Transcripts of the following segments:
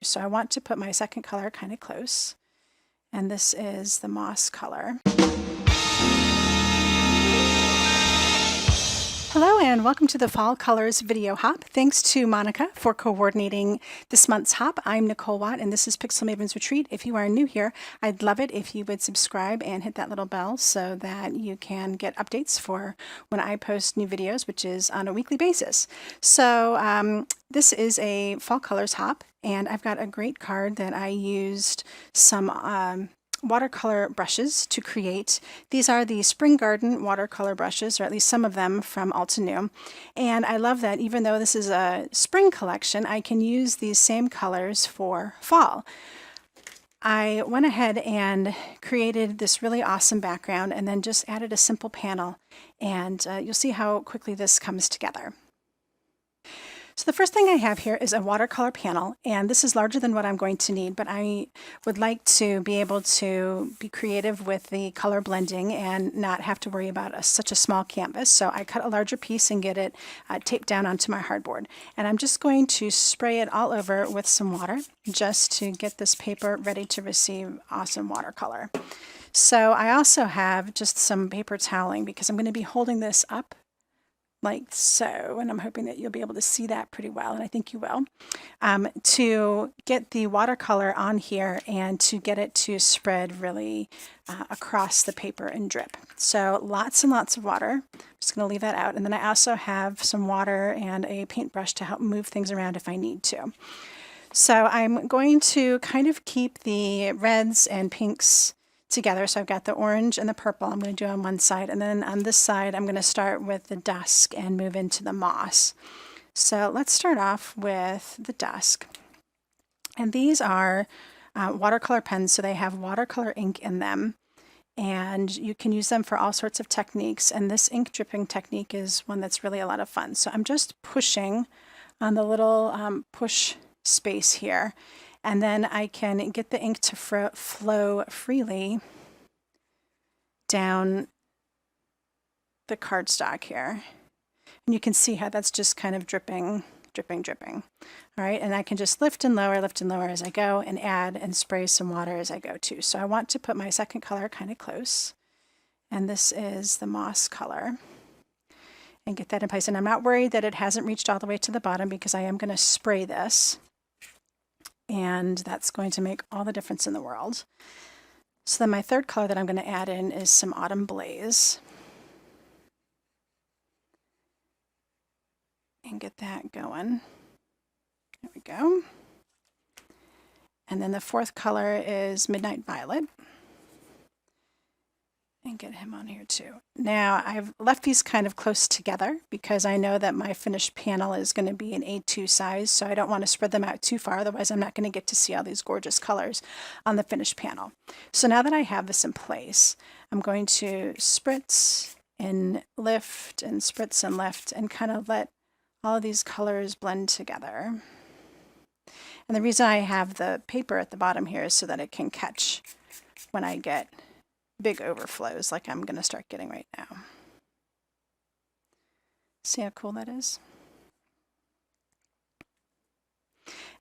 So I want to put my second color kind of close, and this is the moss color. Hello and welcome to the Fall Colors video hop. Thanks to Monica for coordinating this month's hop. I'm Nicole Watt and this is Pixel Maven's Retreat. If you are new here, I'd love it if you would subscribe and hit that little bell so that you can get updates for when I post new videos, which is on a weekly basis. So this is a Fall Colors hop, and I've got a great card that I used some watercolor brushes to create. These are the Spring Garden watercolor brushes, or at least some of them from Altenew. And I love that even though this is a spring collection, I can use these same colors for fall. I went ahead and created this really awesome background and then just added a simple panel, and you'll see how quickly this comes together. So the first thing I have here is a watercolor panel, and this is larger than what I'm going to need, but I would like to be able to be creative with the color blending and not have to worry about such a small canvas. So I cut a larger piece and get it taped down onto my hardboard. And I'm just going to spray it all over with some water just to get this paper ready to receive awesome watercolor. So I also have just some paper toweling because I'm going to be holding this up like so, and I'm hoping that you'll be able to see that pretty well, and I think you will, to get the watercolor on here and to get it to spread really across the paper and drip. So lots and lots of water. I'm just going to leave that out, and then I also have some water and a paintbrush to help move things around if I need to. So I'm going to kind of keep the reds and pinks together. So I've got the orange and the purple I'm going to do on one side, and then on this side I'm going to start with the dusk and move into the moss. So let's start off with the dusk. And these are watercolor pens, so they have watercolor ink in them, and you can use them for all sorts of techniques, and this ink dripping technique is one that's really a lot of fun. So I'm just pushing on the little push space here, and then I can get the ink to flow freely down the cardstock here. And you can see how that's just kind of dripping, dripping, dripping. All right, and I can just lift and lower as I go, and add and spray some water as I go too. So I want to put my second color kind of close, and this is the moss color, and get that in place. And I'm not worried that it hasn't reached all the way to the bottom because I am going to spray this, and that's going to make all the difference in the world. So then my third color that I'm going to add in is some Autumn Blaze, and get that going. There we go. And then the fourth color is Midnight Violet, and get him on here too. Now I've left these kind of close together because I know that my finished panel is going to be an A2 size, so I don't want to spread them out too far, otherwise I'm not going to get to see all these gorgeous colors on the finished panel. So now that I have this in place, I'm going to spritz and lift and spritz and lift and kind of let all of these colors blend together. And the reason I have the paper at the bottom here is so that it can catch when I get big overflows like I'm going to start getting right now. See how cool that is?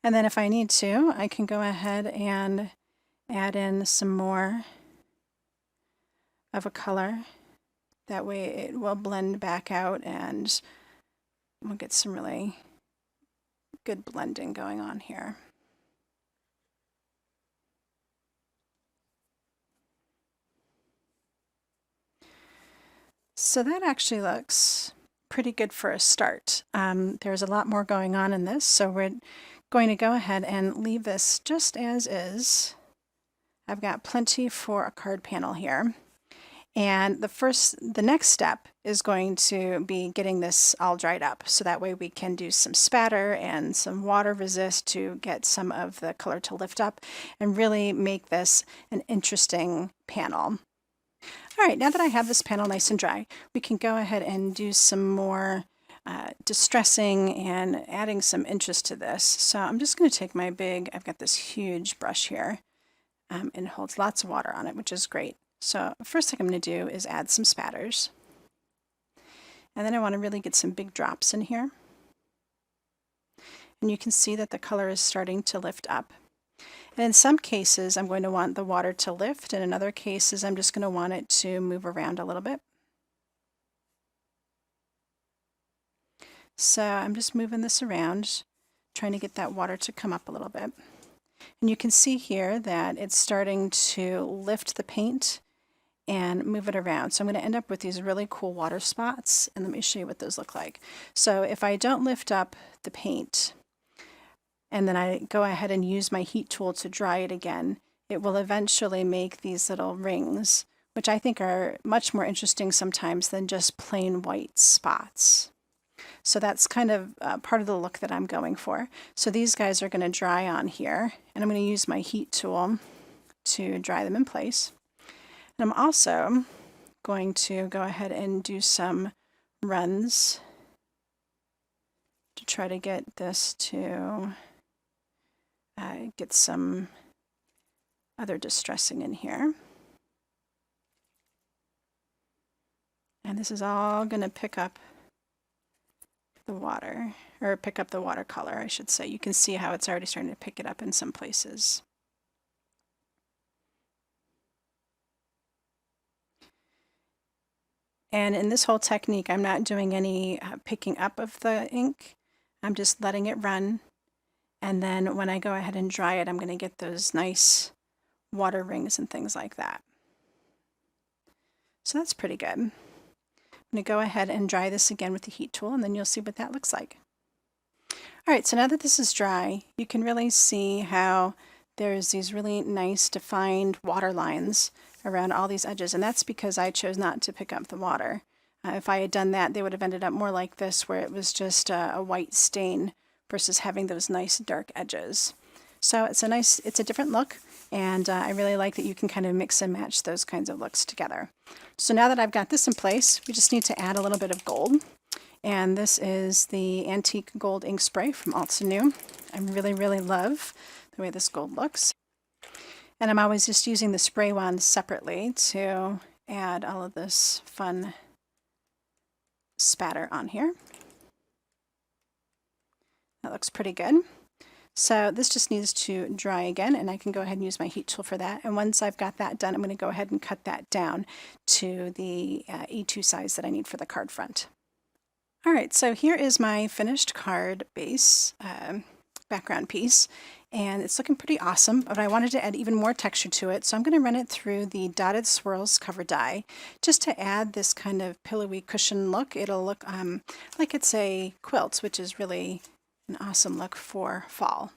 And then if I need to, I can go ahead and add in some more of a color. That way it will blend back out and we'll get some really good blending going on here. So that actually looks pretty good for a start. There's a lot more going on in this, so we're going to go ahead and leave this just as is. I've got plenty for a card panel here. And the next step is going to be getting this all dried up, so that way we can do some spatter and some water resist to get some of the color to lift up and really make this an interesting panel. All right, now that I have this panel nice and dry, we can go ahead and do some more distressing and adding some interest to this. So I'm just going to take my I've got this huge brush here, and it holds lots of water on it, which is great. So first thing I'm going to do is add some spatters. And then I want to really get some big drops in here. And you can see that the color is starting to lift up. And in some cases, I'm going to want the water to lift, and in other cases, I'm just going to want it to move around a little bit. So I'm just moving this around, trying to get that water to come up a little bit. And you can see here that it's starting to lift the paint and move it around. So I'm going to end up with these really cool water spots, and let me show you what those look like. So if I don't lift up the paint, and then I go ahead and use my heat tool to dry it again, it will eventually make these little rings, which I think are much more interesting sometimes than just plain white spots. So that's kind of part of the look that I'm going for. So these guys are going to dry on here, and I'm going to use my heat tool to dry them in place. And I'm also going to go ahead and do some runs to try to get this to get some other distressing in here. And this is all going to pick up the water, or pick up the watercolor, I should say. You can see how it's already starting to pick it up in some places. And in this whole technique, I'm not doing any picking up of the ink. I'm just letting it run. And then when I go ahead and dry it, I'm going to get those nice water rings and things like that. So that's pretty good. I'm going to go ahead and dry this again with the heat tool, and then you'll see what that looks like. All right, so now that this is dry, you can really see how there's these really nice defined water lines around all these edges, and that's because I chose not to pick up the water. If I had done that, they would have ended up more like this, where it was just a white stain versus having those nice dark edges. So it's a different look, and I really like that you can kind of mix and match those kinds of looks together. So now that I've got this in place, we just need to add a little bit of gold. And this is the Antique Gold Ink Spray from Altenew. I really love the way this gold looks. And I'm always just using the spray wand separately to add all of this fun spatter on here. That looks pretty good. So this just needs to dry again, and I can go ahead and use my heat tool for that. And once I've got that done, I'm going to go ahead and cut that down to the E2 size that I need for the card front. All right, so here is my finished card base background piece, and it's looking pretty awesome, but I wanted to add even more texture to it, so I'm going to run it through the Dotted Swirls cover die just to add this kind of pillowy cushion look. It'll look like it's a quilt, which is really an awesome look for fall.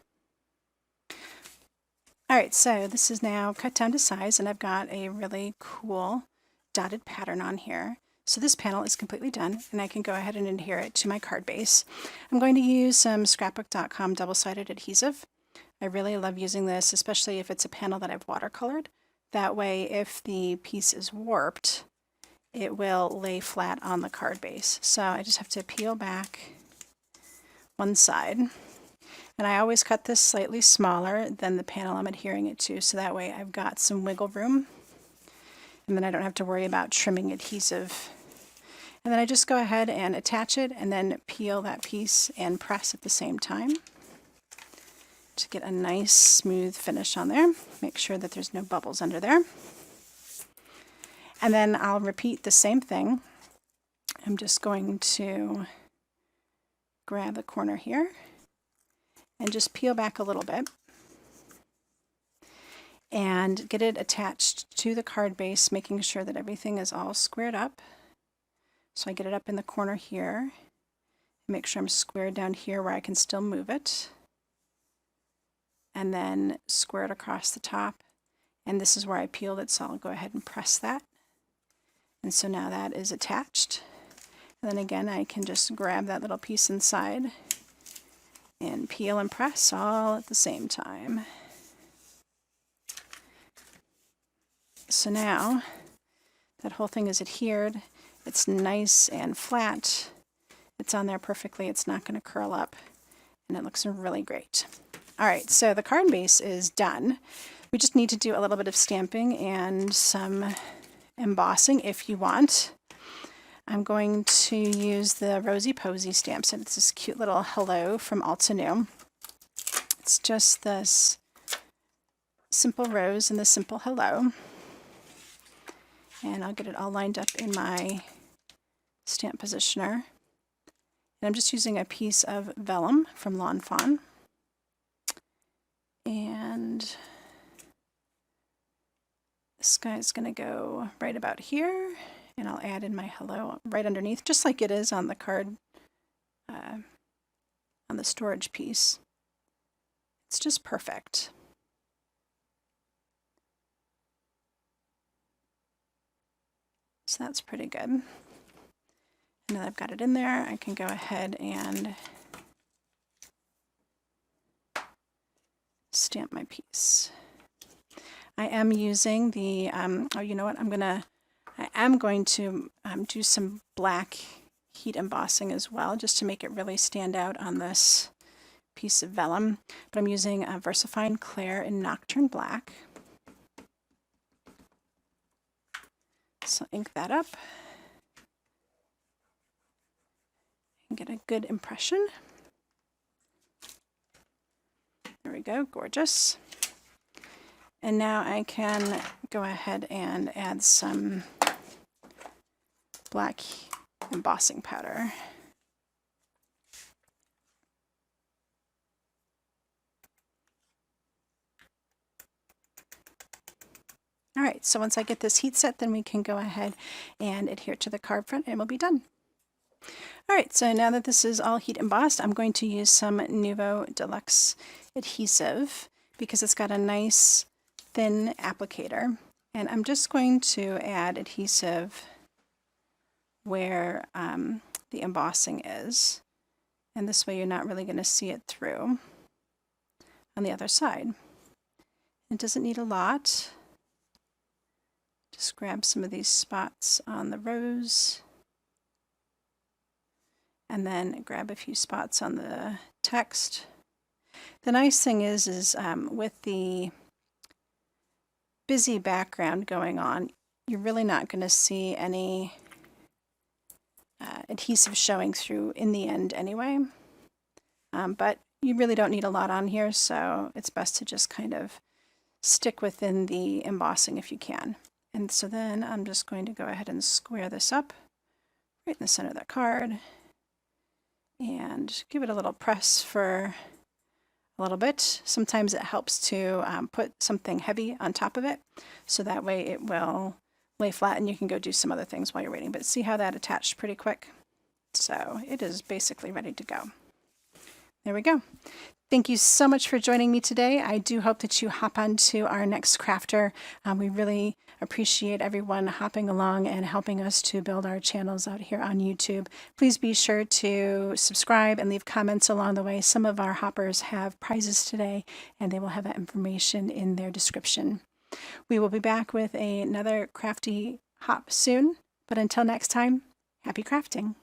All right, so this is now cut down to size, and I've got a really cool dotted pattern on here. So this panel is completely done, and I can go ahead and adhere it to my card base. I'm going to use some scrapbook.com double-sided adhesive. I really love using this, especially if it's a panel that I've watercolored. That way, if the piece is warped, it will lay flat on the card base. So I just have to peel back one side, and I always cut this slightly smaller than the panel I'm adhering it to, so that way I've got some wiggle room, and then I don't have to worry about trimming adhesive. And then I just go ahead and attach it, and then peel that piece and press at the same time to get a nice smooth finish on there. Make sure that there's no bubbles under there. And then I'll repeat the same thing. I'm just going to grab the corner here and just peel back a little bit and get it attached to the card base, making sure that everything is all squared up. So I get it up in the corner here, make sure I'm squared down here where I can still move it, and then square it across the top. And this is where I peeled it, so I'll go ahead and press that. And so now that is attached. And then again, I can just grab that little piece inside and peel and press all at the same time. So now that whole thing is adhered. It's nice and flat. It's on there perfectly. It's not going to curl up, and it looks really great. All right, so the card base is done. We just need to do a little bit of stamping and some embossing if you want. I'm going to use the Rosy Posy stamp set. It's this cute little hello from Altenew. It's just this simple rose and the simple hello. And I'll get it all lined up in my stamp positioner. And I'm just using a piece of vellum from Lawn Fawn. And this guy's going to go right about here. And I'll add in my hello right underneath, just like it is on the card, on the storage piece. It's just perfect. So that's pretty good. And now that I've got it in there, I can go ahead and stamp my piece. I am using the, oh, you know what, I am going to do some black heat embossing as well, just to make it really stand out on this piece of vellum. But I'm using VersaFine Clair in Nocturne Black. So ink that up and get a good impression. There we go, gorgeous. And now I can go ahead and add some black embossing powder. All right, so once I get this heat set, then we can go ahead and adhere to the card front and we'll be done. All right, so now that this is all heat embossed, I'm going to use some Nuvo Deluxe adhesive because it's got a nice thin applicator. And I'm just going to add adhesive where the embossing is. And this way you're not really going to see it through on the other side. It doesn't need a lot. Just grab some of these spots on the rose and then grab a few spots on the text. The nice thing is with the busy background going on, you're really not going to see any adhesive showing through in the end anyway. But you really don't need a lot on here, so it's best to just kind of stick within the embossing if you can. And so then I'm just going to go ahead and square this up right in the center of that card and give it a little press for a little bit. Sometimes it helps to put something heavy on top of it, so that way it will lay flat and you can go do some other things while you're waiting. But see how that attached pretty quick? So it is basically ready to go. There we go. Thank you so much for joining me today. I do hope that you hop on to our next crafter. We really appreciate everyone hopping along and helping us to build our channels out here on YouTube. Please be sure to subscribe and leave comments along the way. Some of our hoppers have prizes today, and they will have that information in their description. We will be back with another crafty hop soon, but until next time, happy crafting.